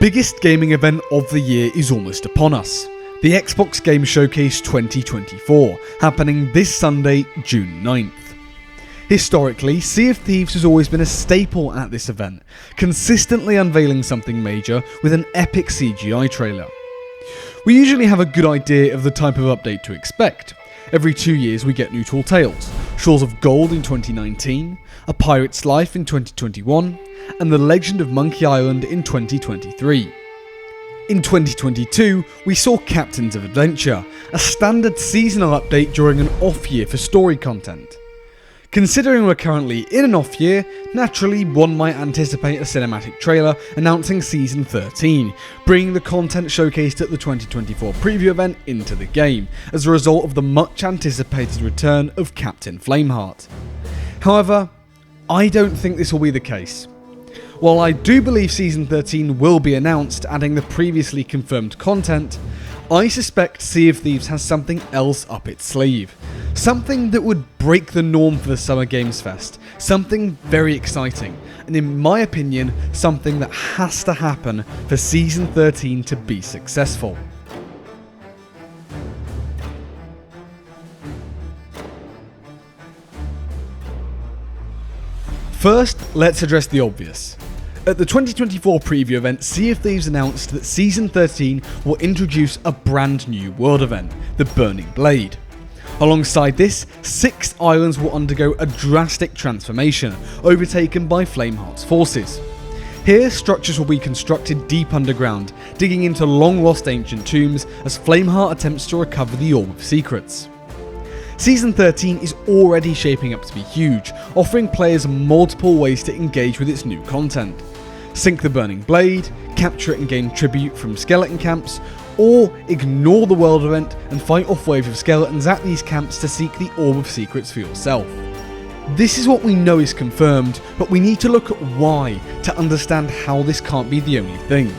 biggest gaming event of the year is almost upon us. The Xbox Game Showcase 2024, happening this Sunday, June 9th. Historically, Sea of Thieves has always been a staple at this event, consistently unveiling something major with an epic CGI trailer. We usually have a good idea of the type of update to expect. Every 2 years we get new Tall Tales, Shores of Gold in 2019, A Pirate's Life in 2021, and The Legend of Monkey Island in 2023. In 2022, we saw Captains of Adventure, a standard seasonal update during an off year for story content. Considering we're currently in an off year, naturally one might anticipate a cinematic trailer announcing Season 13, bringing the content showcased at the 2024 preview event into the game, as a result of the much anticipated return of Captain Flameheart. However, I don't think this will be the case. While I do believe Season 13 will be announced, adding the previously confirmed content, I suspect Sea of Thieves has something else up its sleeve. Something that would break the norm for the Summer Games Fest. Something very exciting, and in my opinion, something that has to happen for Season 13 to be successful. First, let's address the obvious. At the 2024 preview event, Sea of Thieves announced that Season 13 will introduce a brand new world event, the Burning Blade. Alongside this, 6 islands will undergo a drastic transformation, overtaken by Flameheart's forces. Here, structures will be constructed deep underground, digging into long-lost ancient tombs as Flameheart attempts to recover the Orb of Secrets. Season 13 is already shaping up to be huge, offering players multiple ways to engage with its new content. Sink the Burning Blade, capture it and gain tribute from skeleton camps, or ignore the world event and fight off waves of skeletons at these camps to seek the Orb of Secrets for yourself. This is what we know is confirmed, but we need to look at why to understand how this can't be the only thing.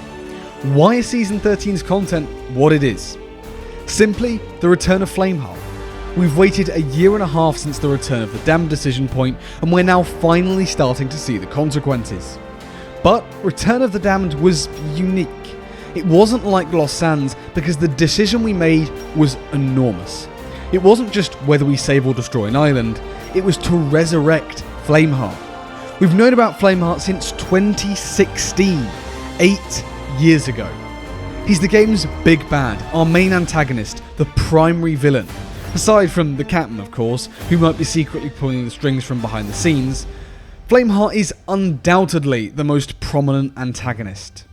Why is Season 13's content what it is? Simply, the return of Flameheart. We've waited a year and a half since the return of the Damned decision point, and we're now finally starting to see the consequences. But Return of the Damned was unique. It wasn't like Lost Sands because the decision we made was enormous. It wasn't just whether we save or destroy an island, it was to resurrect Flameheart. We've known about Flameheart since 2016, 8 years ago. He's the game's big bad, our main antagonist, the primary villain. Aside from the captain, of course, who might be secretly pulling the strings from behind the scenes, Flameheart is undoubtedly the most prominent antagonist.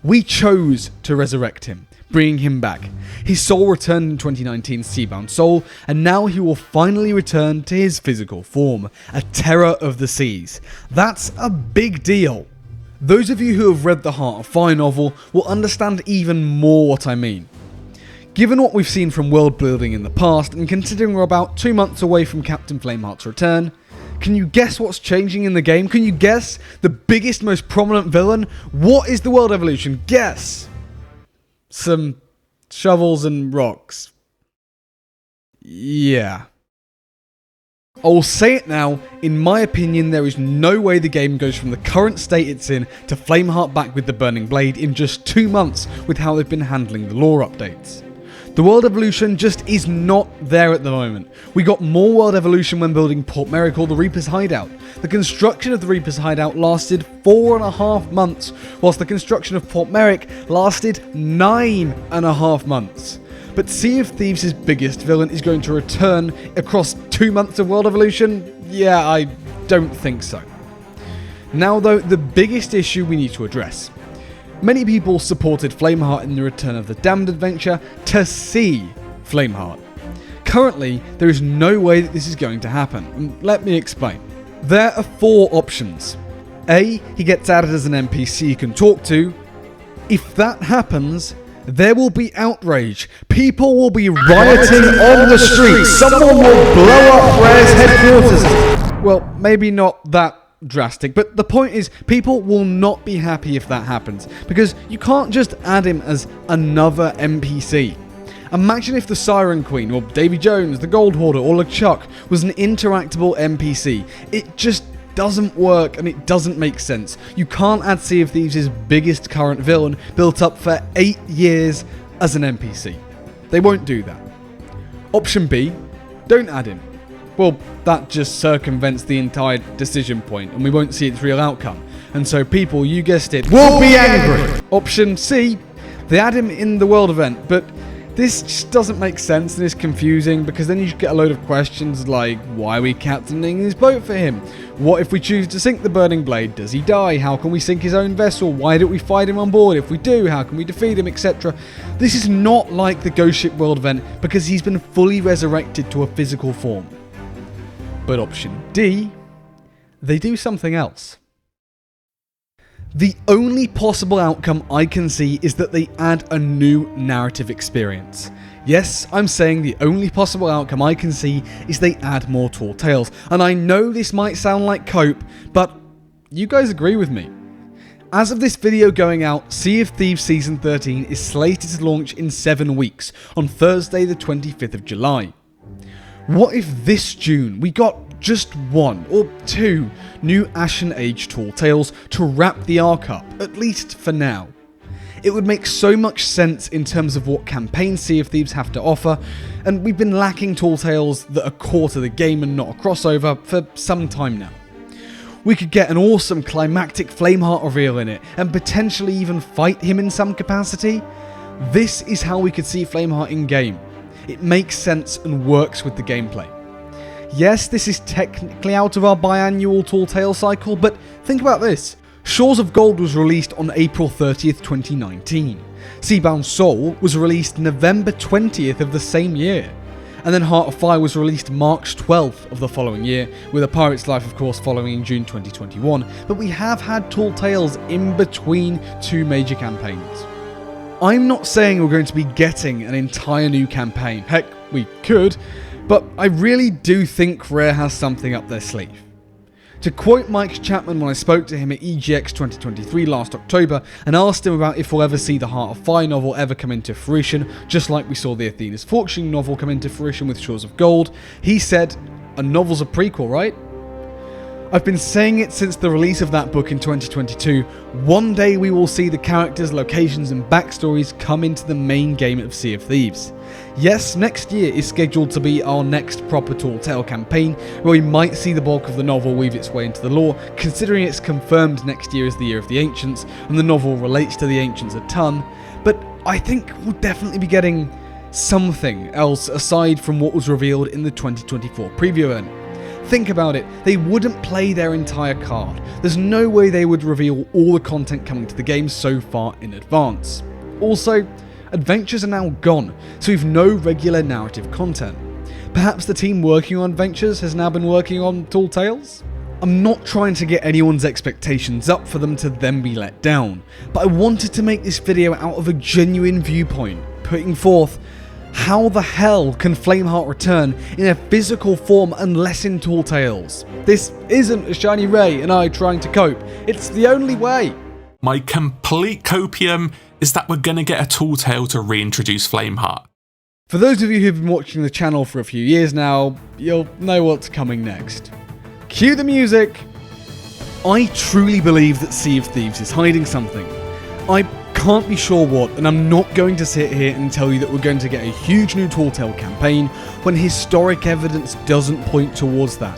We chose to resurrect him, bringing him back. His soul returned in 2019's Seabound Soul, and now he will finally return to his physical form, a terror of the seas. That's a big deal. Those of you who have read the Heart of Fire novel will understand even more what I mean. Given what we've seen from world building in the past, and considering we're about 2 months away from Captain Flameheart's return, can you guess what's changing in the game? Can you guess the biggest, most prominent villain? What is the world evolution? Guess! Some shovels and rocks. Yeah. I'll say it now, in my opinion there is no way the game goes from the current state it's in to Flameheart back with the Burning Blade in just 2 months with how they've been handling the lore updates. The world evolution just is not there at the moment. We got more world evolution when building Port Merrick or the Reaper's Hideout. The construction of the Reaper's Hideout lasted 4.5 months, whilst the construction of Port Merrick lasted 9.5 months. But Sea of Thieves' biggest villain is going to return across 2 months of world evolution? Yeah, I don't think so. Now though, the biggest issue we need to address. Many people supported Flameheart in the Return of the Damned adventure to see Flameheart. Currently, there is no way that this is going to happen, and let me explain. There are 4 options. A, he gets added as an NPC you can talk to. If that happens, there will be outrage. People will be rioting on the streets. Someone will blow up Rare's headquarters. Well, maybe not that drastic, but the point is people will not be happy if that happens, because you can't just add him as another NPC. Imagine if the Siren Queen, or Davy Jones, the Gold Hoarder, or LeChuck was an interactable NPC. It just doesn't work and it doesn't make sense. You can't add Sea of Thieves' biggest current villain, built up for 8 years, as an NPC. They won't do that. Option B, don't add him. Well, that just circumvents the entire decision point and we won't see its real outcome. And so people, you guessed it, will be angry. Option C, they add him in the world event, but this just doesn't make sense and is confusing because then you get a load of questions like, why are we captaining his boat for him? What if we choose to sink the Burning Blade? Does he die? How can we sink his own vessel? Why don't we fight him on board? If we do, how can we defeat him, etc. This is not like the Ghost Ship world event because he's been fully resurrected to a physical form. But option D, they do something else. The only possible outcome I can see is that they add a new narrative experience. Yes, I'm saying the only possible outcome I can see is they add more Tall Tales. And I know this might sound like cope, but you guys agree with me. As of this video going out, Sea of Thieves Season 13 is slated to launch in 7 weeks, on Thursday the 25th of July. What if this June we got just 1 or 2 new Ashen Age Tall Tales to wrap the arc up, at least for now? It would make so much sense in terms of what campaign Sea of Thieves have to offer, and we've been lacking Tall Tales that are core to the game and not a crossover for some time now. We could get an awesome climactic Flameheart reveal in it, and potentially even fight him in some capacity. This is how we could see Flameheart in game. It makes sense and works with the gameplay. Yes, this is technically out of our biannual Tall Tale cycle, but think about this. Shores of Gold was released on April 30th, 2019. Seabound Soul was released November 20th of the same year. And then Heart of Fire was released March 12th of the following year, with A Pirate's Life of course following in June 2021, but we have had Tall Tales in between 2 major campaigns. I'm not saying we're going to be getting an entire new campaign, heck, we could, but I really do think Rare has something up their sleeve. To quote Mike Chapman when I spoke to him at EGX 2023 last October and asked him about if we'll ever see the Heart of Fire novel ever come into fruition, just like we saw the Athena's Fortune novel come into fruition with Shores of Gold, he said, "A novel's a prequel, right?" I've been saying it since the release of that book in 2022, one day we will see the characters, locations and backstories come into the main game of Sea of Thieves. Yes, next year is scheduled to be our next proper Tall Tale campaign, where we might see the bulk of the novel weave its way into the lore, considering it's confirmed next year is the Year of the Ancients, and the novel relates to the Ancients a ton, but I think we'll definitely be getting something else aside from what was revealed in the 2024 preview event. Think about it, they wouldn't play their entire card. There's no way they would reveal all the content coming to the game so far in advance. Also, adventures are now gone, so we've no regular narrative content. Perhaps the team working on adventures has now been working on Tall Tales? I'm not trying to get anyone's expectations up for them to then be let down, but I wanted to make this video out of a genuine viewpoint, putting forth how the hell can Flameheart return in a physical form unless in Tall Tales? This isn't a Shiny Ray and I trying to cope, it's the only way. My complete copium is that we're gonna get a Tall Tale to reintroduce Flameheart. For those of you who've been watching the channel for a few years now, you'll know what's coming next. Cue the music! I truly believe that Sea of Thieves is hiding something. I can't be sure what, and I'm not going to sit here and tell you that we're going to get a huge new Tall Tale campaign when historic evidence doesn't point towards that.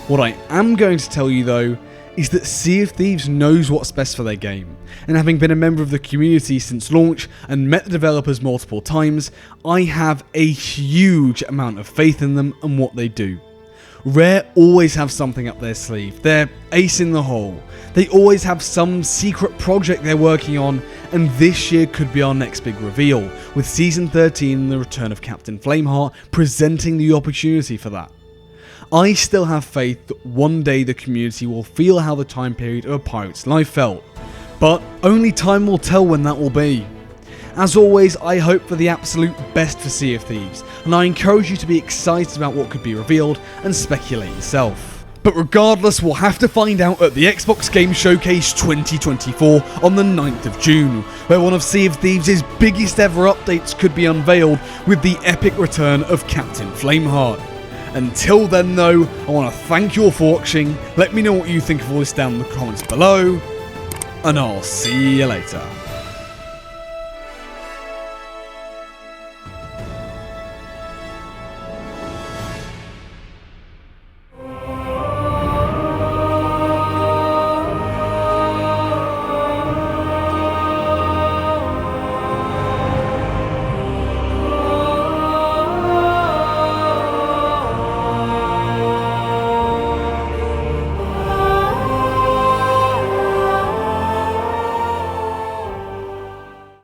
What I am going to tell you though is that Sea of Thieves knows what's best for their game, and having been a member of the community since launch and met the developers multiple times, I have a huge amount of faith in them and what they do. Rare always have something up their sleeve, they're ace in the hole. They always have some secret project they're working on, and this year could be our next big reveal, with Season 13 and the return of Captain Flameheart presenting the opportunity for that. I still have faith that one day the community will feel how the time period of A Pirate's Life felt, but only time will tell when that will be. As always, I hope for the absolute best for Sea of Thieves, and I encourage you to be excited about what could be revealed and speculate yourself. But regardless, we'll have to find out at the Xbox Game Showcase 2024 on the 9th of June, where one of Sea of Thieves' biggest ever updates could be unveiled with the epic return of Captain Flameheart. Until then though, I want to thank you all for watching. Let me know what you think of all this down in the comments below, and I'll see you later.